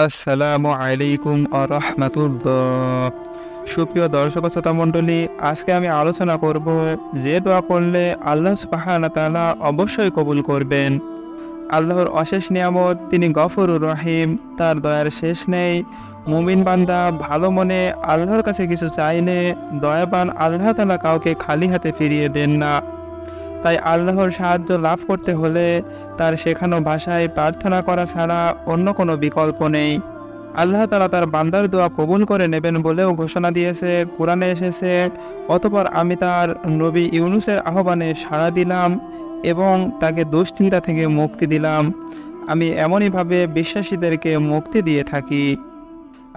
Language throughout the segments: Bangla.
আসসালামু আলাইকুম রাহমাতুল্লাহ। সুপ্রিয় দর্শক শ্রোতা মণ্ডলী, আজকে আমি আলোচনা করব যে দোয়া করলে আল্লাহ সুবহানাহু ওয়া তাআলা অবশ্যই কবুল করবেন। আল্লাহর অশেষ নিয়ামত, তিনি গফুরুর রহিম, তার দয়ার শেষ নেই। মুমিন বান্দা ভালো মনে আল্লাহর কাছে কিছু চাইলে দয়াবান আল্লাহ তাআলা কাউকে খালি হাতে ফিরিয়ে দেন না। তাই আল্লাহর সাহায্য লাভ করতে হলে তার শেখানো ভাষায় প্রার্থনা করা ছাড়া অন্য কোনো বিকল্প নেই। আল্লাহ তাআলা তার বান্দার দোয়া কবুল করে নেবেন বলেও ঘোষণা দিয়েছে, কোরআনে এসেছে। অতঃপর আমি তার নবী ইউনুসের আহ্বানে সাড়া দিলাম এবং তাকে দুশ্চিন্তা থেকে মুক্তি দিলাম। আমি এমনইভাবে বিশ্বাসীদেরকে মুক্তি দিয়ে থাকি।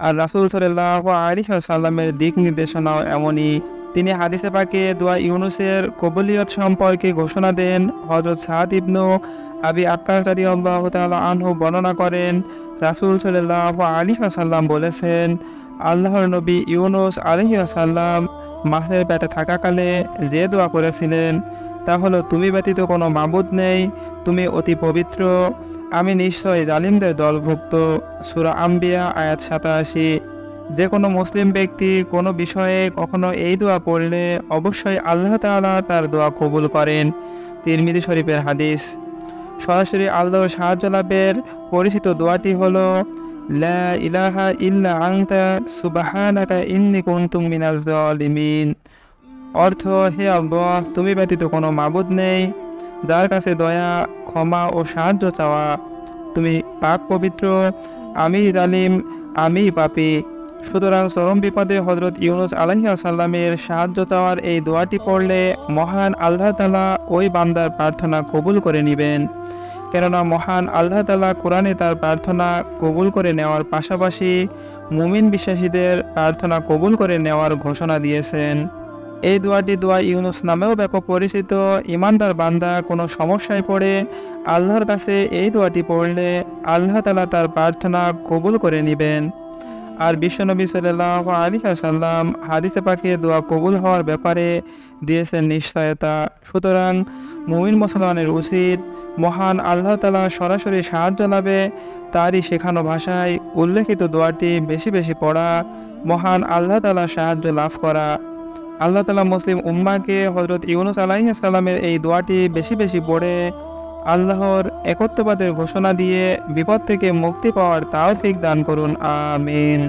আর রাসূল সাল্লাল্লাহু আলাইহি ওয়াসাল্লামের দিক নির্দেশনাও এমনই। তিনি হাদিসে পাকে দোয়া ইউনুসের কবুলিয়ত সম্পর্কে ঘোষণা দেন। হযরত সাদ ইবনু আবি আক্কাস রাদিয়াল্লাহু তাআলা আনহু বর্ণনা করেন, রাসূল সাল্লাল্লাহু আলাইহি ওয়াসাল্লাম বলেছেন, আল্লাহর নবী ইউনুস আলাইহিস সালাম মাছের পেটে থাকাকালে যে দোয়া করেছিলেন তা হলো, তুমি ব্যতীত কোনো মাবুদ নেই, তুমি অতি পবিত্র, আমি নিশ্চয় জালিমদের দলভুক্ত। সূরা আম্বিয়া আয়াত 87। যে কোনো মুসলিম ব্যক্তি কোনো বিষয়ে কখনো এই দোয়া পড়লে অবশ্যই আল্লাহ তাআলা তার দোয়া কবুল করেন। তিরমিজি শরীফের হাদিস। সরাসরি আল্লাহর সাহায্য লাভের পরিচিত দোয়াটি হলো, লা ইলাহা ইল্লা আনতা সুবহানাকা ইন্নী কুনতু মিনাজ জালিমিন। অর্থ, হে আল্লাহ, তুমি ব্যতীত কোনো মাবুদ নেই, যার কাছে দয়া, ক্ষমা ও সাহায্য চাওয়া। তুমি পাক পবিত্র, আমি জালিম, আমি পাপী। সুতরাং চরম বিপদে হযরত ইউনুস আলাইহিস সালামের সাহায্য চাওয়ার এই দোয়াটি পড়লে মহান আল্লাহ তাআলা ওই বান্দার প্রার্থনা কবুল করে নেবেন। কেননা মহান আল্লাহ তাআলা কোরআনে তার প্রার্থনা কবুল করে নেওয়ার পাশাপাশি মুমিন বিশ্বাসীদের প্রার্থনা কবুল করে নেওয়ার ঘোষণা দিয়েছেন। এই দোয়াটি দোয়া ইউনুস নামেও ব্যাপক পরিচিত। ইমানদার বান্দা কোনো সমস্যায় পড়ে আল্লাহর কাছে এই দোয়াটি পড়লে আল্লাহ তাআলা তার প্রার্থনা কবুল করে নেবেন। আর বিশ্বনবী সাল্লাল্লাহু আলাইহি ওয়াসাল্লাম হাদিসে পাকে দোয়া কবুল হওয়ার ব্যাপারে দিয়েছেন নিশ্চয়তা। সুতরাং মুমিন মুসলমানের উচিত মহান আল্লাহ তাআলা সরাসরি সাহায্য লাভে তারই শেখানো ভাষায় উল্লেখিত দোয়াটি বেশি বেশি পড়া, মহান আল্লাহ তাআলা সাহায্য লাভ করা। আল্লাহ তাআলা মুসলিম উম্মাহকে হযরত ইউনুস আলাইহিস সালামের এই দোয়াটি বেশি বেশি পড়ে আল্লাহর একত্ববাদের ঘোষণা দিয়ে বিপদ থেকে মুক্তি পাওয়ার তৌফিক দান করুন। আমিন।